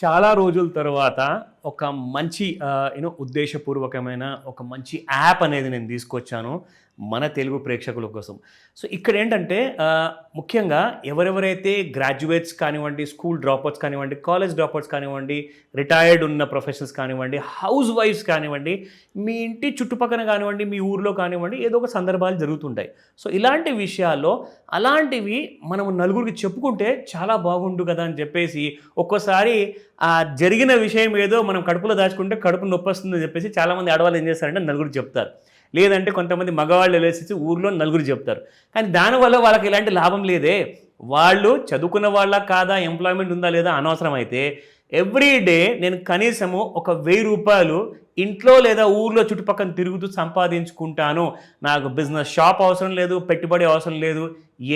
చాలా రోజుల తర్వాత ఒక మంచి ఉద్దేశపూర్వకమైన ఒక మంచి యాప్ అనేది నేను తీసుకొచ్చాను మన తెలుగు ప్రేక్షకుల కోసం. సో ఇక్కడ ఏంటంటే ముఖ్యంగా ఎవరెవరైతే గ్రాడ్యుయేట్స్ కానివ్వండి, స్కూల్ డ్రాప్అవుట్స్ కానివ్వండి, కాలేజ్ డ్రాప్అవుట్స్ కానివ్వండి, రిటైర్డ్ ఉన్న ప్రొఫెషనల్స్ కానివ్వండి, హౌస్ వైఫ్స్ కానివ్వండి, మీ ఇంటి చుట్టుపక్కల కానివ్వండి, మీ ఊర్లో కానివ్వండి, ఏదో ఒక సందర్భాలు జరుగుతుంటాయి. సో ఇలాంటి విషయాల్లో అలాంటివి మనం నలుగురికి చెప్పుకుంటే చాలా బాగుండు కదా అని చెప్పేసి ఒక్కోసారి ఆ జరిగిన విషయం ఏదో మనం కడుపులో దాచుకుంటే కడుపు నొప్పి వస్తుందని చెప్పేసి చాలామంది ఆడవాళ్ళు ఏం చేస్తారంటే నలుగురు చెప్తారు, లేదంటే కొంతమంది మగవాళ్ళు వెళ్ళేసి ఊర్లో నలుగురు చెప్తారు. కానీ దానివల్ల వాళ్ళకి ఎలాంటి లాభం లేదే. వాళ్ళు చదువుకున్న వాళ్ళ కాదా, ఎంప్లాయ్మెంట్ ఉందా లేదా అనవసరం. అయితే ఎవ్రీడే నేను కనీసము ఒక 1000 రూపాయలు ఇంట్లో లేదా ఊర్లో చుట్టుపక్కల తిరుగుతూ సంపాదించుకుంటాను. నాకు బిజినెస్ షాప్ అవసరం లేదు, పెట్టుబడి అవసరం లేదు,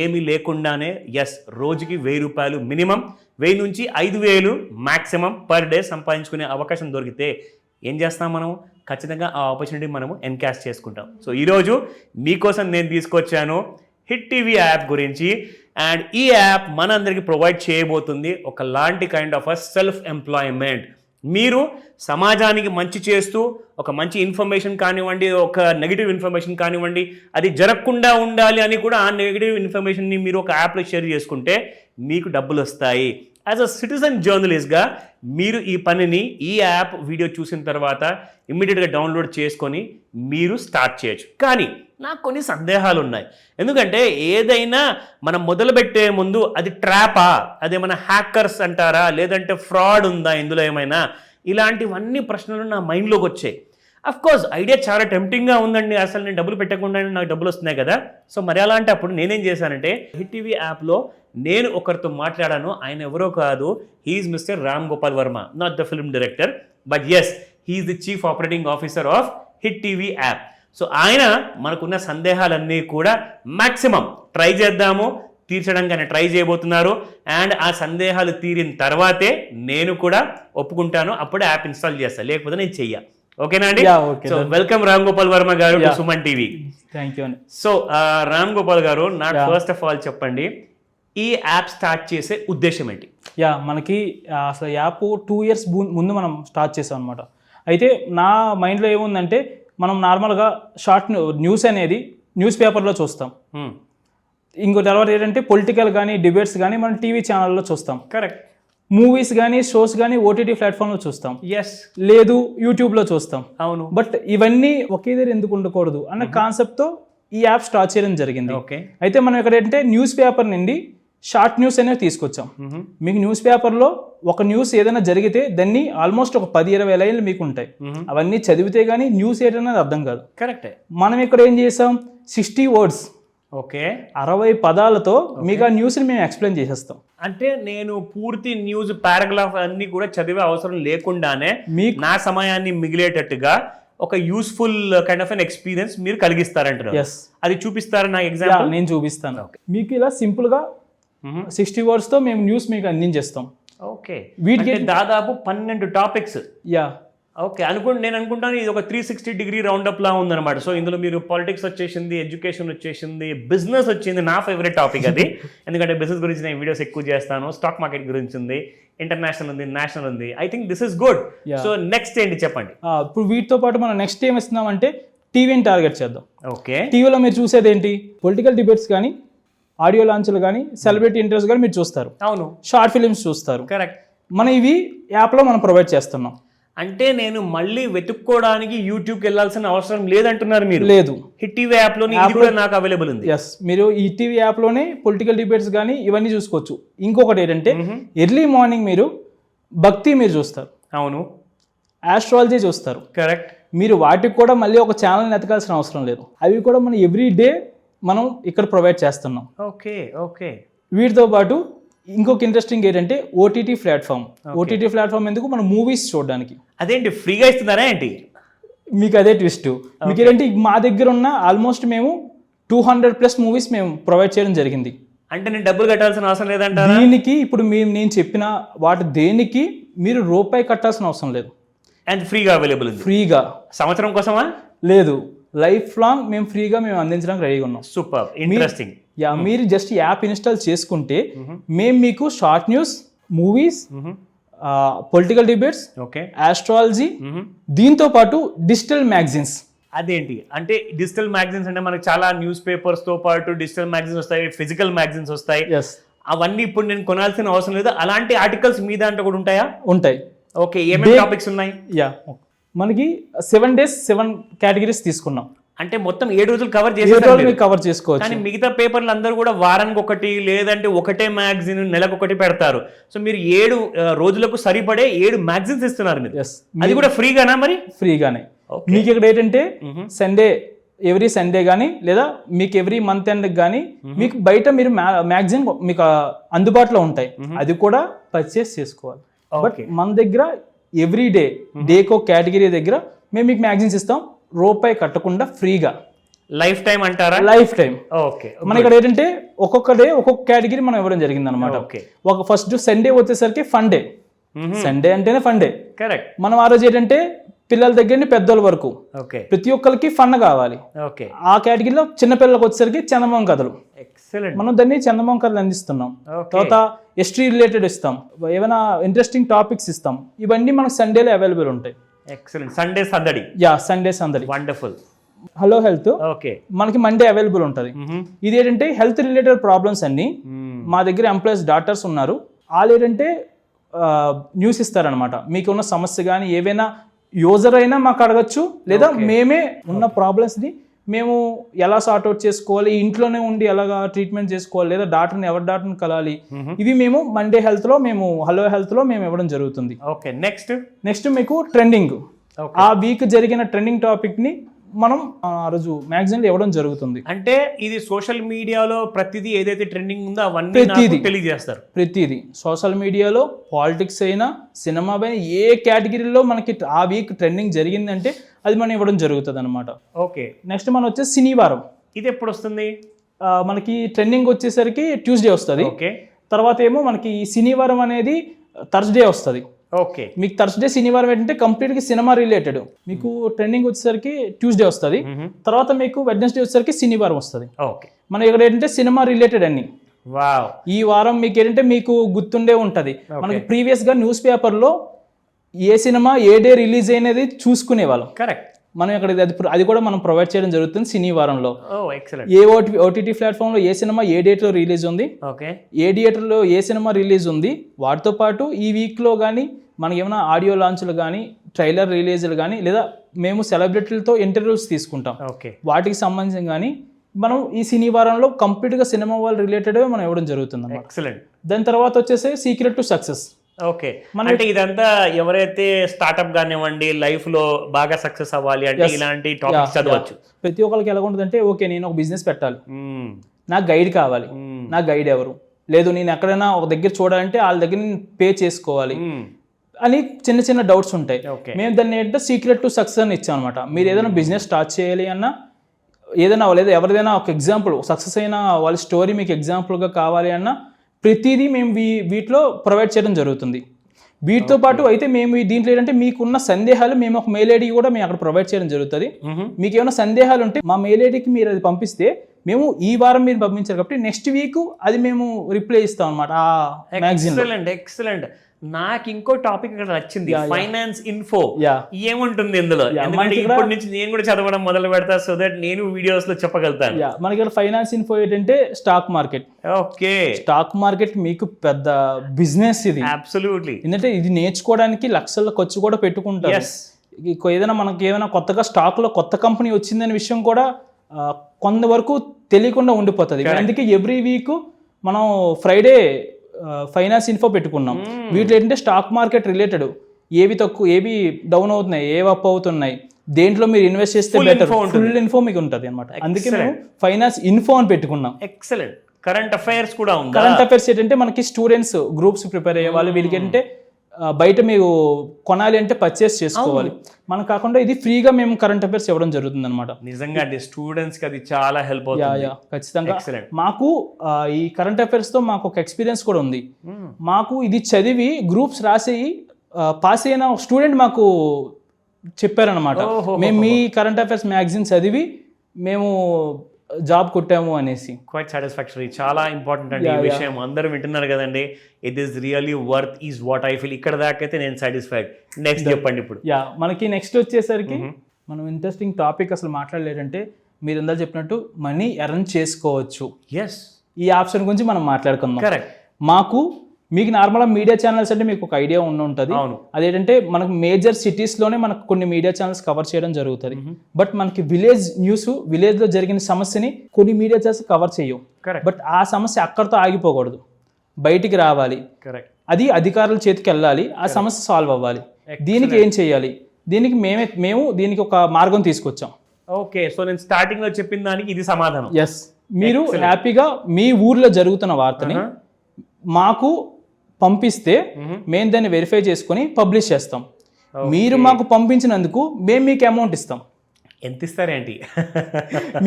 ఏమీ లేకుండానే రోజుకి 1000 రూపాయలు మినిమం, 1000 నుంచి 5000 మ్యాక్సిమం పర్ డే సంపాదించుకునే అవకాశం దొరికితే ఏం చేస్తాం మనం? ఖచ్చితంగా ఆ ఆపర్చునిటీ మనము ఎన్కాష్ చేసుకుంటాం. సో ఈరోజు మీకోసం నేను తీసుకొచ్చాను హిట్ టీవీ యాప్ గురించి. అండ్ ఈ యాప్ మనందరికీ ప్రొవైడ్ చేయబోతుంది ఒకలాంటి kind of a self employment. మీరు సమాజానికి మంచి చేస్తూ ఒక మంచి ఇన్ఫర్మేషన్ కానివ్వండి, ఒక నెగిటివ్ ఇన్ఫర్మేషన్ కానివ్వండి, అది జరగకుండా ఉండాలి అని కూడా ఆ నెగిటివ్ ఇన్ఫర్మేషన్ని మీరు ఒక యాప్లో షేర్ చేసుకుంటే మీకు డబ్బులు వస్తాయి. యాజ్ అ సిటిజన్ జర్నలిస్ట్గా మీరు ఈ పనిని ఈ యాప్ వీడియో చూసిన తర్వాత ఇమ్మీడియట్గా డౌన్లోడ్ చేసుకొని మీరు స్టార్ట్ చేయొచ్చు. కానీ నాకు కొన్ని సందేహాలు ఉన్నాయి. ఎందుకంటే ఏదైనా మనం మొదలుపెట్టే ముందు అది ట్రాపా, అదేమైనా హ్యాకర్స్ అంటారా, లేదంటే ఫ్రాడ్ ఉందా ఇందులో ఏమైనా, ఇలాంటివన్నీ ప్రశ్నలు నా మైండ్లోకి వచ్చాయి. అఫ్కోర్స్ ఐడియా చాలా టెంప్టింగ్గా ఉందండి, అసలు నేను డబ్బులు పెట్టకుండా నాకు డబ్బులు వస్తున్నాయి కదా. సో మరి అలాంటప్పుడు నేనేం చేశానంటే హిట్ టీవీ యాప్లో నేను ఒకరితో మాట్లాడాను. ఆయన ఎవరో కాదు, he's mister Ram Gopal Varma, not the film director, but he's the chief operating officer of Hit TV app. So ఆయన మనకున్న సందేహాలన్నీ కూడా మ్యాక్సిమం ట్రై చేద్దాము తీర్చడానికి ఆయన ట్రై చేయబోతున్నారు. అండ్ ఆ సందేహాలు తీరిన తర్వాతే నేను కూడా ఒప్పుకుంటాను, అప్పుడే యాప్ ఇన్స్టాల్ చేస్తాను, లేకపోతే నేను చెయ్య. ఓకేనా అండి? సో వెల్కమ్ రామ్ గోపాల్ వర్మ గారు to Suman TV. Thank you. So Ram Gopal గారు, నాకు ఫస్ట్ ఆఫ్ ఆల్ చెప్పండి, ఈ యాప్ స్టార్ట్ చేసే ఉద్దేశం ఏంటి? మనకి అసలు యాప్ 2 years ముందు మనం స్టార్ట్ చేసాం అనమాట. అయితే నా మైండ్లో ఏముందంటే, మనం నార్మల్గా షార్ట్ న్యూస్ అనేది న్యూస్ పేపర్లో చూస్తాం. ఇంకో తర్వాత ఏంటంటే పొలిటికల్ కానీ డిబేట్స్ కానీ మనం టీవీ ఛానల్లో చూస్తాం. కరెక్ట్. మూవీస్ కానీ షోస్ కానీ ఓటీటీ ప్లాట్ఫామ్లో చూస్తాం, లేదు యూట్యూబ్లో చూస్తాం. అవును. బట్ ఇవన్నీ ఒకే దగ్గర ఎందుకు ఉండకూడదు అన్న కాన్సెప్ట్తో ఈ యాప్ స్టార్ట్ చేయడం జరిగింది. అయితే మనం ఇక్కడ ఏంటంటే న్యూస్ పేపర్ నుండి షార్ట్ న్యూస్ అనేవి తీసుకొచ్చాం. మీకు న్యూస్ పేపర్లో ఒక న్యూస్ ఏదైనా జరిగితే దాన్ని ఆల్మోస్ట్ ఒక 10-20 లైన్లు మీకు ఉంటాయి. అవన్నీ చదివితే కానీ న్యూస్ ఏంటనేది అర్థం కాదు. కరెక్టే. మనం ఇక్కడ ఏం చేసాం, 60 words, 60 పదాలతో మీకు ఆ న్యూస్ని మేము ఎక్స్ప్లెయిన్ చేసేస్తాం. అంటే నేను పూర్తి న్యూస్ పారాగ్రాఫ్ అన్ని కూడా చదివే అవసరం లేకుండానే మీకు నా సమయాన్ని మిగిలేటట్టుగా ఒక useful kind of an experience మీరు కలిగిస్తారంటారు. అది చూపిస్తారా నాకు ఎగ్జాంపుల్? నేను చూపిస్తాను. మీకు ఇలా సింపుల్ గా 60 words తో మేము న్యూస్ మీకు అందించేస్తాం. ఓకే. వీటికి దాదాపు 12 టాపిక్స్. ఓకే. నేను అనుకుంటాను ఇది ఒక 360-degree రౌండప్ లా ఉందన్నమాట. సో ఇందులో మీరు పాలిటిక్స్ వచ్చేసింది, ఎడ్యుకేషన్ వచ్చేసింది, బిజినెస్ వచ్చింది, నా ఫేవరెట్ టాపిక్ అది. ఎందుకంటే బిజినెస్ గురించి నేను వీడియోస్ ఎక్కువ చేస్తాను, స్టాక్ మార్కెట్ గురించి ఉంది, ఇంటర్నేషనల్ ఉంది, నేషనల్ ఉంది. I think this is good. So next ఏంటి చెప్పండి? ఇప్పుడు వీటితో పాటు మనం నెక్స్ట్ ఏం ఇస్తున్నామంటే టీవీని టార్గెట్ చేద్దాం. ఓకే. టీవీలో మీరు చూసేది ఏంటి? పొలిటికల్ డిబేట్స్ కానీ, ఆడియో లాంచ్లు కానీ, సెలబ్రిటీ ఇంటర్వ్యూస్ కానీ మీరు చూస్తారు. అవును. షార్ట్ ఫిలిమ్స్ చూస్తారు. కరెక్ట్. మనం ఇవి యాప్లో మనం ప్రొవైడ్ చేస్తున్నాం. అంటే నేను మళ్ళీ వెతుక్కోవడానికి యూట్యూబ్కి వెళ్ళాల్సిన అవసరం లేదంటున్నారు మీరు? లేదు. హిట్ టీవీ యాప్లో నాకు అవైలబుల్ ఉంది. మీరు ఈ టీవీ యాప్లోనే పొలిటికల్ డిబేట్స్ కానీ ఇవన్నీ చూసుకోవచ్చు. ఇంకొకటి ఏంటంటే ఎర్లీ మార్నింగ్ మీరు భక్తి మీరు చూస్తారు. అవును. ఆస్ట్రాలజీ చూస్తారు. కరెక్ట్. మీరు వాటికి కూడా మళ్ళీ ఒక ఛానల్ని ఎతకాల్సిన అవసరం లేదు. అవి కూడా మనం ఎవ్రీ డే మనం ఇక్కడ ప్రొవైడ్ చేస్తున్నాం. ఓకే. ఓకే. వీటితో పాటు ఇంకొక ఇంట్రెస్టింగ్ ఏంటంటే ఓటీటీ ప్లాట్ఫామ్. ఓటీటీ ప్లాట్ఫామ్ ఎందుకు? మనం మూవీస్ చూడడానికి. అదేంటి ఫ్రీగా ఇస్తున్నారా ఏంటి? మీకు అదే ట్విస్ట్. మీకు ఏంటంటే మా దగ్గర ఉన్న ఆల్మోస్ట్ మేము 200+ మూవీస్ మేము ప్రొవైడ్ చేయడం జరిగింది. అంటే నేను డబ్బులు కట్టాల్సిన అవసరం లేదంట. దీనికి ఇప్పుడు నేను చెప్పిన వాటి దేనికి మీరు రూపాయి కట్టాల్సిన అవసరం లేదు. అండ్ ఫ్రీగా అవైలబుల్ ఉంది. ఫ్రీగా. సంవత్సరం కోసమా? లేదు, లైఫ్ లాంగ్ మేము ఫ్రీగా అందించడానికి రెడీగా ఉన్నాం. Super interesting. మీరు జస్ట్ యాప్ ఇన్స్టాల్ చేసుకుంటే మేము మీకు short news, movies, political debates, okay, astrology, దీంతో పాటు డిజిటల్ మ్యాగజైన్స్. అదేంటి అంటే డిజిటల్ మ్యాగజైన్స్ అంటే మనకి చాలా న్యూస్ పేపర్స్ తో పాటు డిజిటల్ మ్యాగజైన్స్ వస్తాయి, ఫిజికల్ మ్యాగజైన్స్ వస్తాయి. అవన్నీ ఇప్పుడు నేను కొనాల్సిన అవసరం లేదు, అలాంటి ఆర్టికల్స్ మీ దాంట్లో కూడా ఉంటాయా? ఉంటాయి. ఓకే, ఏమేమి టాపిక్స్ ఉన్నాయి? మనకి 7 days 7 కేటగిరీస్ తీసుకున్నాం. అంటే మొత్తం 7 రోజులు కవర్ కవర్ చేసుకోవచ్చు. కానీ మిగతా పేపర్లు అందరూ కూడా వారానికి ఒకటి లేదంటే ఒకటే మ్యాగజైన్ నెలకు ఒకటి పెడతారు. సో మీరు 7 రోజులకు సరిపడే 7 మ్యాగజైన్స్ ఇస్తున్నారు మీరు. అది కూడా ఫ్రీగానా? మరి ఫ్రీగానే. మీకు ఇక్కడ ఏంటంటే సండే, ఎవ్రీ సండే కానీ లేదా మీకు ఎవ్రీ మంత్ ఎండ్ కానీ మీకు బయట మీరు మ్యాగజైన్ మీకు అందుబాటులో ఉంటాయి, అది కూడా పర్చేస్ చేసుకోవాలి. బట్ మన దగ్గర ఎవ్రీ డేకో కేటగిరీ దగ్గర మేము మీకు మ్యాగజైన్స్ ఇస్తాం, రూపాయి కట్టకుండా ఫ్రీగా. లైఫ్ టైం అంటారా? Life time. ఓకే. మన ఇక్కడ ఏంటంటే ఒక్కొక్క డే ఒక్కొక్క కేటగిరీ మనం ఇవ్వడం జరిగింది అనమాట. ఒక ఫస్ట్ సండే వచ్చేసరికి ఫన్ డే. సండే అంటేనే ఫన్ డే. కరెక్ట్. మనం ఆ రోజు ఏంటంటే పిల్లల దగ్గర నుంచి పెద్దోళ్ళ వరకు ప్రతి ఒక్కరికి ఫన్ కావాలి. ఆ కేటగిరీలో చిన్నపిల్లలకు వచ్చేసరికి చందమామ కథలు. మనం దాన్ని చందమామ కథలు అందిస్తున్నాం. తర్వాత హిస్టరీ రిలేటెడ్ ఇస్తాం, ఏమైనా ఇంట్రెస్టింగ్ టాపిక్స్ ఇస్తాం. ఇవన్నీ మనకు సండేలో అవైలబుల్ ఉంటాయి. ఎక్సలెంట్. సండే సందడి. సండే సందడి. వండర్ఫుల్. హలో హెల్త్ మనకి మండే అవైలబుల్ ఉంటుంది. ఇది ఏంటంటే హెల్త్ రిలేటెడ్ ప్రాబ్లమ్స్ అన్ని మా దగ్గర ఎంప్లాయీస్ డాక్టర్స్ ఉన్నారు, వాళ్ళు ఏంటంటే న్యూస్ ఇస్తారనమాట. మీకు ఉన్న సమస్య కానీ ఏవైనా యూజర్ అయినా మాకు అడగచ్చు, లేదా మేమే ఉన్న ప్రాబ్లమ్స్ని మేము ఎలా సార్ట్అవుట్ చేసుకోవాలి, ఇంట్లోనే ఉండి ఎలాగా ట్రీట్మెంట్ చేసుకోవాలి, లేదా డాక్టర్ని ఎవరి డాక్టర్ని కలాలి, ఇవి మేము మండే హెల్త్లో మేము హలో హెల్త్లో మేము ఇవ్వడం జరుగుతుంది. ఓకే. నెక్స్ట్ మీకు ట్రెండింగ్, ఆ వీక్ జరిగిన ట్రెండింగ్ టాపిక్ని మనం ఆ రోజు మ్యాగజైన్లో ఇవ్వడం జరుగుతుంది. అంటే ఇది సోషల్ మీడియాలో ప్రతిదీ ఏదైతే ట్రెండింగ్ ఉందో అవన్నీ తెలియజేస్తారు. ప్రతిదీ సోషల్ మీడియాలో పాలిటిక్స్ అయినా సినిమా పైన ఏ కేటగిరీలో మనకి ఆ వీక్ ట్రెండింగ్ జరిగిందంటే అది మనం ఇవ్వడం జరుగుతుంది అనమాట. ఓకే. నెక్స్ట్ మనం వచ్చేసి శనివారం. ఇది ఎప్పుడు వస్తుంది? మనకి ట్రెండింగ్ వచ్చేసరికి ట్యూస్డే వస్తుంది. ఓకే. తర్వాత ఏమో మనకి శనివారం అనేది థర్స్డే వస్తుంది. ఓకే. మీకు థర్స్డే శనివారం ఏంటంటే కంప్లీట్గా సినిమా రిలేటెడ్. మీకు ట్రెండింగ్ వచ్చేసరికి ట్యూస్డే వస్తుంది. తర్వాత మీకు వెడ్నెస్డే వచ్చేసరికి శనివారం వస్తుంది. ఓకే. మనం ఇక్కడ ఏంటంటే సినిమా రిలేటెడ్ అన్ని. ఈ వారం మీకు ఏంటంటే మీకు గుర్తుండే ఉంటది, మనకి ప్రీవియస్ గా న్యూస్ పేపర్లో ఏ సినిమా ఏ డే రిలీజ్ అయినది చూసుకునే వాళ్ళం. కరెక్ట్. మనం ఇక్కడ అది కూడా మనం ప్రొవైడ్ చేయడం జరుగుతుంది శనివారంలో. ఏ ఓటీటీ ప్లాట్ఫామ్ లో ఏ సినిమా ఏ డేట్ లో రిలీజ్ ఉంది, ఏ థియేటర్ లో ఏ సినిమా రిలీజ్ ఉంది, వాటితో పాటు ఈ వీక్ లో కానీ మనకి ఏమైనా ఆడియో లాంచ్లు కానీ ట్రైలర్ రిలీజ్లు కానీ లేదా మేము సెలబ్రిటీలతో ఇంటర్వ్యూస్ తీసుకుంటాం, వాటికి సంబంధించి కానీ మనం ఈ శనివారంలో కంప్లీట్గా సినిమా వాళ్ళ రిలేటెడ్ మనం ఇవ్వడం జరుగుతుంది. ఎక్సలెంట్. దాని తర్వాత వచ్చేసి సీక్రెట్ టు సక్సెస్. ఓకే. అంటే ఇదంతా ఎవరైతే స్టార్ట్అప్ కానివ్వండి లైఫ్ లో బాగా సక్సెస్ అవ్వాలి అంటే ఇలాంటి టాపిక్స్ చదవచ్చు. ప్రతి ఒక్కరికి ఎలా ఉంటుంది అంటే ఓకే నేను ఒక బిజినెస్ పెట్టాలి, నాకు గైడ్ కావాలి, నా గైడ్ ఎవరు లేదు, నేను ఎక్కడైనా ఒక దగ్గర చూడాలంటే వాళ్ళ దగ్గర నేను పే చేసుకోవాలి అని చిన్న చిన్న డౌట్స్ ఉంటాయి. మేము దాన్ని ఏంటంటే సీక్రెట్ టు సక్సెస్ అని ఇచ్చాం అనమాట. మీరు ఏదైనా బిజినెస్ స్టార్ట్ చేయాలి అన్నా ఏదైనా లేదా ఎవరిదైనా ఒక ఎగ్జాంపుల్ సక్సెస్ అయిన వాళ్ళ స్టోరీ మీకు ఎగ్జాంపుల్గా కావాలి అన్నా ప్రతిదీ మేము వీటిలో ప్రొవైడ్ చేయడం జరుగుతుంది. వీటితో పాటు అయితే మేము దీంట్లో ఏంటంటే మీకున్న సందేహాలు మేము ఒక మెయిల్ ఐడి కూడా మేము అక్కడ ప్రొవైడ్ చేయడం జరుగుతుంది. మీకు ఏమైనా సందేహాలు ఉంటే మా మెయిల్ ఐడికి మీరు అది పంపిస్తే మేము ఈ వారం మీరు పంపించారు కాబట్టి నెక్స్ట్ వీక్ అది మేము రిప్లై ఇస్తాం అనమాట ఆ మ్యాగజైన్. ఎక్సలెంట్. నాకు ఇంకో టాపిక్ ఇక్కడ వచ్చింది, ఫైనాన్స్ ఇన్ఫో. ఏముంటుంది ఇందులో? ఇప్పటి నుంచి నేను కూడా చదవడం మొదలు పెడతా, సో దట్ నేను వీడియోస్ లో చెప్పగలుగుతాను. మనకి ఇక్కడ ఫైనాన్స్ ఇన్ఫో ఏంటంటే stock market. Okay. Stock market మీకు పెద్ద బిజినెస్ ఇది. అబ్సల్యూట్లీ. ఎందుకంటే ఇది నేర్చుకోవడానికి లక్షల ఖర్చు కూడా పెట్టుకుంటారు. ఏదైనా మనకి ఏమైనా కొత్తగా స్టాక్ లో కొత్త కంపెనీ వచ్చిందనే విషయం కూడా కొంతవరకు తెలియకుండా ఉండిపోతుంది. అందుకే ఎవ్రీ వీక్ మనం ఫ్రైడే ఫైనాన్స్ ఇన్ఫో పెట్టుకున్నాం. వీటిలో ఏంటంటే స్టాక్ మార్కెట్ రిలేటెడ్ ఏవి తక్కువ ఏవి డౌన్ అవుతున్నాయి, ఏవి అప్ అవుతున్నాయి, దేంట్లో మీరు ఇన్వెస్ట్ చేస్తే బెటర్, ఫుల్ ఇన్ఫో మీకు ఉంటుంది అనమాట. అందుకే మేము ఫైనాన్స్ ఇన్ఫో అని పెట్టుకున్నాం. ఎక్సలెంట్. కరెంట్ అఫైర్స్ కూడా ఉంది. కరెంట్ అఫైర్స్ ఏంటంటే మనకి స్టూడెంట్స్ గ్రూప్స్ ప్రిపేర్ అయ్యే వాళ్ళు వీళ్ళకి ఏంటంటే బయట మీరు కొనాలి అంటే పర్చేస్ చేసుకోవాలి, మనకు కాకుండా ఇది ఫ్రీగా మేము కరెంట్ అఫైర్స్ ఇవ్వడం జరుగుతుంది అనమాట. నిజంగా స్టూడెంట్స్ కి అది చాలా హెల్ప్ అవుతుంది. ఖచ్చితంగా. మాకు ఈ కరెంట్ అఫైర్స్ తో మాకు ఒక ఎక్స్పీరియన్స్ కూడా ఉంది. మాకు ఇది చదివి గ్రూప్స్ రాసి పాస్ అయిన స్టూడెంట్ మాకు చెప్పారనమాట, మేము మీ కరెంట్ అఫైర్స్ మ్యాగజైన్ చదివి మేము జాబ్ కొట్టాము అనేసి. క్వైట్ సాటిస్ఫాక్టరీ, చాలా ఇంపార్టెంట్ అండి ఈ విషయం. అందరూ వింటున్నారు కదండి. It is really worth is what I feel. ఇక్కడ దాకా అయితే నేను సాటిస్ఫైడ్. నెక్స్ట్ చెప్పండి ఇప్పుడు. మనకి నెక్స్ట్ వచ్చేసరికి మనం ఇంట్రెస్టింగ్ టాపిక్ అసలు మాట్లాడలేదంటే, మీరు ఇందాక చెప్పినట్టు మనీ ఎర్న్ చేసుకోవచ్చు. ఎస్, ఈ ఆప్షన్ గురించి మనం మాట్లాడుకుందాం. కరెక్ట్. మీకు నార్మల్గా మీడియా ఛానల్స్ అంటే మీకు ఒక ఐడియా ఉంటుంది. అవును. అదేంటంటే మనకు మేజర్ సిటీస్లోనే మనకు కొన్ని మీడియా ఛానల్స్ కవర్ చేయడం జరుగుతుంది. బట్ మనకి విలేజ్ న్యూస్, విలేజ్లో జరిగిన సమస్యని కొన్ని మీడియా ఛానల్స్ కవర్ చేయవు. బట్ ఆ సమస్య అక్కడితో ఆగిపోకూడదు, బయటికి రావాలి. కరెక్ట్. అది అధికారుల చేతికి వెళ్ళాలి, ఆ సమస్య సాల్వ్ అవ్వాలి. దీనికి ఏం చేయాలి? దీనికి మేము దీనికి ఒక మార్గం తీసుకొచ్చాం. ఓకే, సో నేను స్టార్టింగ్ లో చెప్పిన దానికి ఇది సమాధానం. ఎస్, మీరు హ్యాపీగా మీ ఊర్లో జరుగుతున్న వార్తని మాకు పంపిస్తే మేము దాన్ని వెరిఫై చేసుకుని పబ్లిష్ చేస్తాం. మీరు మాకు పంపించినందుకు మేము మీకు అమౌంట్ ఇస్తాం. ఎంత ఇస్తారేంటి?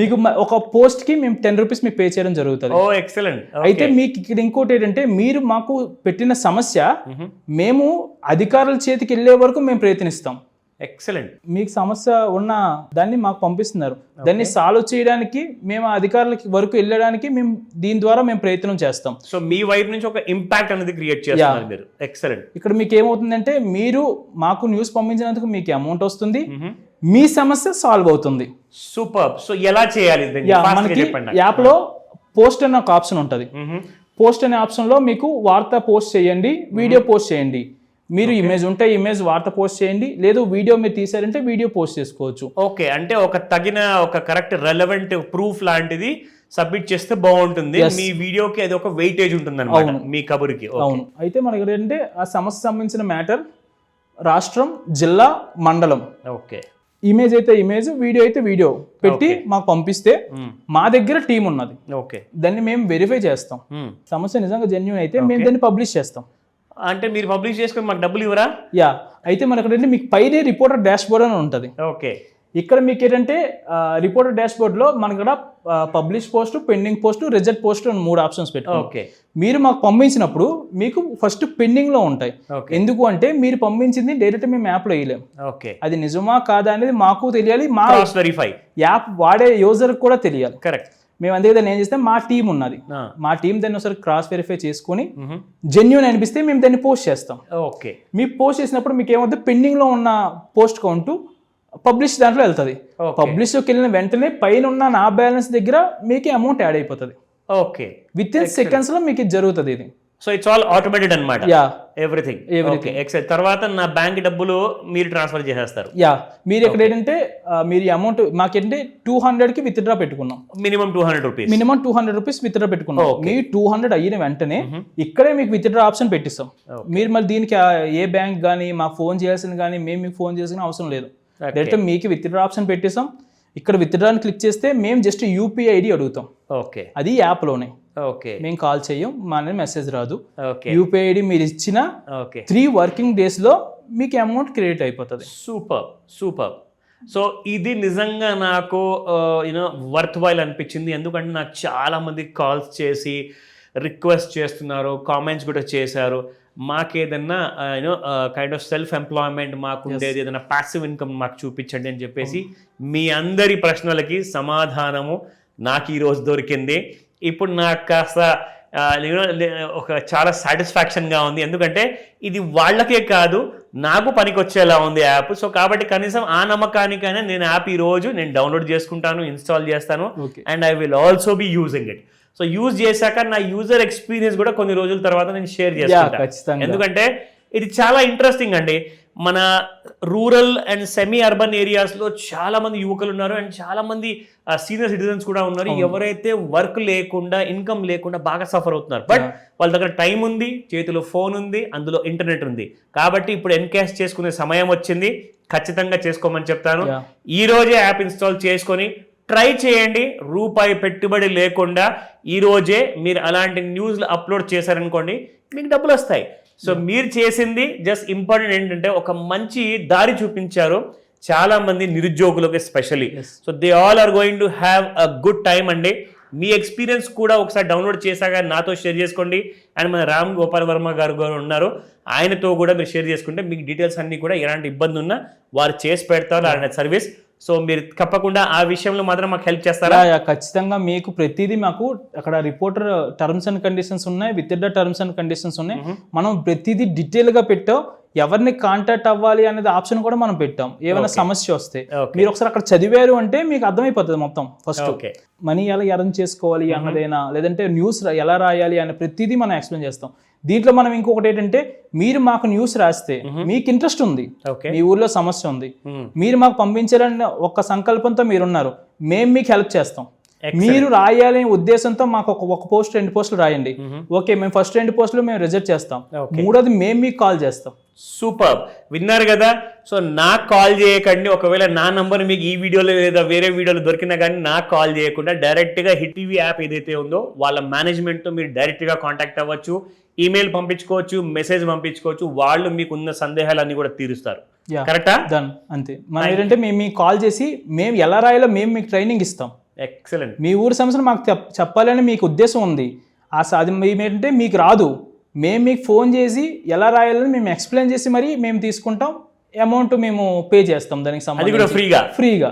మీకు ఒక పోస్ట్ కి మేము 10 రూపీస్ మీకు పే చేయడం జరుగుతుంది. ఓ ఎక్సలెంట్. అయితే మీకు ఇక్కడ ఇంకోటి ఏంటంటే, మీరు మాకు పెట్టిన సమస్య మేము అధికారుల చేతికి వెళ్ళే వరకు మేము ప్రయత్నిస్తాం. ఎక్సలెంట్. మీకు సమస్య ఉన్న దాన్ని మాకు పంపిస్తున్నారు, దాన్ని సాల్వ్ చేయడానికి మేము అధికారులకి వరకు వెళ్ళడానికి మేము దీని ద్వారా మేము ప్రయత్నం చేస్తాం. సో మీ వైపు నుంచి ఒక ఇంపాక్ట్ అనేది క్రియేట్ చేస్తున్నారు మీరు. ఎక్సలెంట్. ఇక్కడ మీకు ఏమవుతుందంటే, మీరు మాకు న్యూస్ పంపించినందుకు మీకు అమౌంట్ వస్తుంది, మీ సమస్య సాల్వ్ అవుతుంది. సూపర్. సో ఎలా చేయాలి? మనకి యాప్ లో పోస్ట్ అనే ఒక ఆప్షన్ ఉంటుంది. పోస్ట్ అనే ఆప్షన్ లో మీకు వార్త పోస్ట్ చేయండి, వీడియో పోస్ట్ చేయండి. మీరు ఇమేజ్ ఉంటే ఇమేజ్ వార్త పోస్ట్ చేయండి, లేదు వీడియో మీరు తీసారంటే వీడియో పోస్ట్ చేసుకోవచ్చు. ఓకే, అంటే ఒక తగిన ఒక కరెక్ట్ రెలవెంట్ ప్రూఫ్ లాంటిది సబ్మిట్ చేస్తే బాగుంటుంది. మీ వీడియోకి అది ఒక వెయిటేజ్ ఉంటుంది అన్నమాట మీ కబుర్కి. అవును. అయితే మనకి ఏంటంటే ఆ సమస్య సంబంధించిన మ్యాటర్ రాష్ట్రం, జిల్లా, మండలం. ఓకే. ఇమేజ్ అయితే ఇమేజ్, వీడియో అయితే వీడియో పెట్టి మాకు పంపిస్తే మా దగ్గర టీం ఉన్నది. ఓకే, దాన్ని మేము వెరిఫై చేస్తాం. సమస్య నిజంగా జెన్యూన్ అయితే మేము దాన్ని పబ్లిష్ చేస్తాం. అంటే మీరు పబ్లిష్ చేసుకుని మాకు డబ్బులు ఇవ్వరా? అయితే మనకి ఏంటంటే మీకు పైనే రిపోర్టర్ డాష్ బోర్డ్ అని ఉంటుంది. ఓకే. ఇక్కడ మీకు ఏంటంటే రిపోర్టర్ డాష్ బోర్డ్ లో మనకి ఇక్కడ publish post, pending post, reject post అని 3 ఆప్షన్స్ పెట్టాం. ఓకే. మీరు మాకు పంపించినప్పుడు మీకు ఫస్ట్ పెండింగ్ లో ఉంటాయి. ఎందుకు అంటే మీరు పంపించింది డైరెక్ట్ మేము యాప్ లో వేయలేం. ఓకే. అది నిజమా కాదా అనేది మాకు తెలియాలి, మా వెరిఫై యాప్ వాడే యూజర్ కూడా తెలియాలి. కరెక్ట్. మేము అందుకే దాన్ని ఏం చేస్తే, మా టీం ఉన్నది, మా టీం దాన్ని ఒకసారి క్రాస్ వెరిఫై చేసుకుని జెన్యూన్ అనిపిస్తే మేము దాన్ని పోస్ట్ చేస్తాం. ఓకే. మీ పోస్ట్ చేసినప్పుడు మీకు ఏమవుతుంది, పెండింగ్ లో ఉన్న పోస్ట్ కౌంట్ పబ్లిష్ దాంట్లో వెళ్తుంది. పబ్లిష్లోకి వెళ్ళిన వెంటనే పైన ఉన్న నా బ్యాలెన్స్ దగ్గర మీకు అమౌంట్ యాడ్ అయిపోతుంది. ఓకే. విత్ ఇన్ సెకండ్స్ లో మీకు జరుగుతుంది ఇది. సో ఇట్స్ ఆల్ ఆటోమేటెడ్ అన్నమాట. ఎవ్రీథింగ్. తర్వాత నా బ్యాంక్ డబ్బులు మీరు ట్రాన్స్ఫర్ చేసేస్తారు. మీరు ఇక్కడ ఏంటంటే మీరు అమౌంట్ మాకేంటే 200 కి విత్ డ్రా పెట్టుకున్నాం. Minimum 200 rupees. Minimum 200 rupees with draw పెట్టుకున్నాం. మీ 200 అయిన వెంటనే ఇక్కడే మీకు విత్ డ్రా ఆప్షన్ పెట్టిస్తాం. మీరు మళ్ళీ దీనికి ఏ బ్యాంక్ కానీ మాకు ఫోన్ చేయాల్సింది కానీ మేము మీకు ఫోన్ చేయాల్సిన అవసరం లేదు. డైరెక్ట్ మీకు విత్ డ్రా ఆప్షన్ పెట్టిస్తాం. ఇక్కడ విత్ డ్రా క్లిక్ చేస్తే మేము జస్ట్ యూపీఐ ఐడి అడుగుతాం. ఓకే. అది యాప్ లోనే. ఓకే. మేము కాల్ చేయం, మా మెసేజ్ రాదు. ఓకే. యూపీఐ ఐడి మీరు ఇచ్చిన 3 వర్కింగ్ డేస్ లో మీకు అమౌంట్ క్రియేట్ అయిపోతుంది. Super super. సో ఇది నిజంగా నాకు వర్త్ వైల్ అనిపించింది. ఎందుకంటే నాకు చాలా మంది కాల్స్ చేసి రిక్వెస్ట్ చేస్తున్నారు, కామెంట్స్ కూడా చేశారు. మాకేదన్నా కైండ్ ఆఫ్ సెల్ఫ్ ఎంప్లాయ్మెంట్ మాకు ఉండేది, ఏదైనా ప్యాసివ్ ఇన్కమ్ మాకు చూపించండి అని చెప్పేసి మీ అందరి ప్రశ్నలకి సమాధానము నాకు ఈరోజు దొరికింది. ఇప్పుడు నాకు కాస్త ఒక చాలా సాటిస్ఫాక్షన్గా ఉంది. ఎందుకంటే ఇది వాళ్ళకే కాదు నాకు పనికొచ్చేలా ఉంది యాప్. సో కాబట్టి కనీసం ఆ నమ్మకానికైనా నేను యాప్ ఈరోజు నేను డౌన్లోడ్ చేసుకుంటాను, ఇన్స్టాల్ చేస్తాను, and I will also be using it. So use చేశాక నా యూజర్ ఎక్స్పీరియన్స్ కూడా కొన్ని రోజుల తర్వాత నేను షేర్ చేస్తాను. ఎందుకంటే ఇది చాలా ఇంట్రెస్టింగ్ అండి. మన రూరల్ అండ్ సెమీ అర్బన్ ఏరియాస్లో చాలా మంది యువకులు ఉన్నారు, అండ్ చాలా మంది సీనియర్ సిటిజన్స్ కూడా ఉన్నారు, ఎవరైతే వర్క్ లేకుండా, ఇన్కమ్ లేకుండా బాగా సఫర్ అవుతున్నారు. బట్ వాళ్ళ దగ్గర టైం ఉంది, చేతిలో ఫోన్ ఉంది, అందులో ఇంటర్నెట్ ఉంది. కాబట్టి ఇప్పుడు ఎన్కాష్ చేసుకునే సమయం వచ్చింది. ఖచ్చితంగా చేసుకోమని చెప్తాను. ఈ రోజే యాప్ ఇన్స్టాల్ చేసుకొని ట్రై చేయండి. రూపాయి పెట్టుబడి లేకుండా ఈ రోజే మీరు అలాంటి న్యూస్లు అప్లోడ్ చేశారనుకోండి, మీకు డబ్బులు వస్తాయి. సో మీరు చేసింది జస్ట్ ఇంపార్టెంట్ ఏంటంటే ఒక మంచి దారి చూపించారు చాలా మంది నిరుద్యోగులకు especially. So they all are going to have a good time అండి. మీ ఎక్స్పీరియన్స్ కూడా ఒకసారి డౌన్లోడ్ చేశాక నాతో షేర్ చేసుకోండి. అండ్ మన రామ్ గోపాల్ వర్మ గారు ఉన్నారు, ఆయనతో కూడా మీరు షేర్ చేసుకుంటే మీకు డీటెయిల్స్ అన్నీ కూడా ఎలాంటి ఇబ్బంది ఉన్నా వారు చేసి పెడతారు ఆయన సర్వీస్. సో మీరు తప్పకుండా ఆ విషయంలో మాత్రం మాకు హెల్ప్ చేస్తారా? ఖచ్చితంగా మీకు ప్రతిదీ మాకు అక్కడ రిపోర్టర్ టర్మ్స్ అండ్ కండిషన్స్ ఉన్నాయి, with the terms and conditions ఉన్నాయి. మనం ప్రతిదీ డీటెయిల్ గా పెట్టాం. ఎవరిని కాంటాక్ట్ అవ్వాలి అనేది ఆప్షన్ కూడా మనం పెట్టాం. ఏమైనా సమస్య వస్తే మీరు ఒకసారి అక్కడ చదివారు అంటే మీకు అర్థమైపోతుంది మొత్తం. ఫస్ట్ మనీ ఎలా ఎర్న్ చేసుకోవాలి అన్నదైనా, లేదంటే న్యూస్ ఎలా రాయాలి అనే ప్రతిదీ మనం ఎక్స్ప్లెయిన్ చేస్తాం. దీంట్లో మనం ఇంకొకటి ఏంటంటే, మీరు మాకు న్యూస్ రాస్తే మీకు ఇంట్రెస్ట్ ఉంది, మీ ఊర్లో సమస్య ఉంది, మీరు మాకు పంపించాలని ఒక సంకల్పంతో మీరున్నారు, మేము మీకు హెల్ప్ చేస్తాం. మీరు రాయాలనే ఉద్దేశంతో మాకు ఒక పోస్ట్ 2 పోస్టులు రాయండి. ఓకే, మేము ఫస్ట్ 2 పోస్టులు మేము రిజెక్ట్ చేస్తాం. మూడోది మేము మీకు కాల్ చేస్తాం. సూపర్, విన్నారు కదా. సో నాకు కాల్ చేయకండి. ఒకవేళ నా నంబర్ మీకు ఈ వీడియోలో లేదా వేరే వీడియోలో దొరికినా కానీ నాకు కాల్ చేయకుండా డైరెక్ట్గా హిట్ టీవీ యాప్ ఏదైతే ఉందో వాళ్ళ మేనేజ్మెంట్తో మీరు డైరెక్ట్గా కాంటాక్ట్ అవ్వచ్చు, ఈమెయిల్ పంపించుకోవచ్చు, మెసేజ్ పంపించుకోవచ్చు. వాళ్ళు మీకు ఉన్న సందేహాలన్నీ కూడా తీరుస్తారు. కరెక్టా? డన్, అంతే. మనం ఏంటంటే మేము మీకు కాల్ చేసి మేము ఎలా రాయాలో మేము మీకు ట్రైనింగ్ ఇస్తాం. ఎక్సలెంట్. మీ ఊరి సమస్యను మాకు చెప్పాలని మీకు ఉద్దేశం ఉంది, అది ఏంటంటే మీకు రాదు, మేము మీకు ఫోన్ చేసి ఎలా రాయాలని మేము ఎక్స్ప్లెయిన్ చేసి మరి మేము తీసుకుంటాం. అమౌంట్ మేము పే చేస్తాం దానికి సంబంధించి ఫ్రీగా.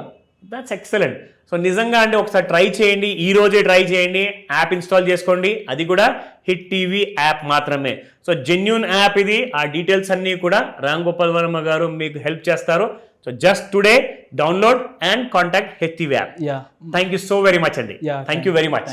That's excellent. సో నిజంగా అంటే ఒకసారి ట్రై చేయండి, ఈ రోజే ట్రై చేయండి, యాప్ ఇన్స్టాల్ చేసుకోండి. అది కూడా హిట్ టీవీ యాప్ మాత్రమే. సో జెన్యూన్ యాప్ ఇది. ఆ డీటెయిల్స్ అన్నీ కూడా రామ్ గోపాల్ వర్మ గారు మీకు హెల్ప్ చేస్తారు. So just today download and contact Hit TV app. Thank you so very much అండి. Thank you very much.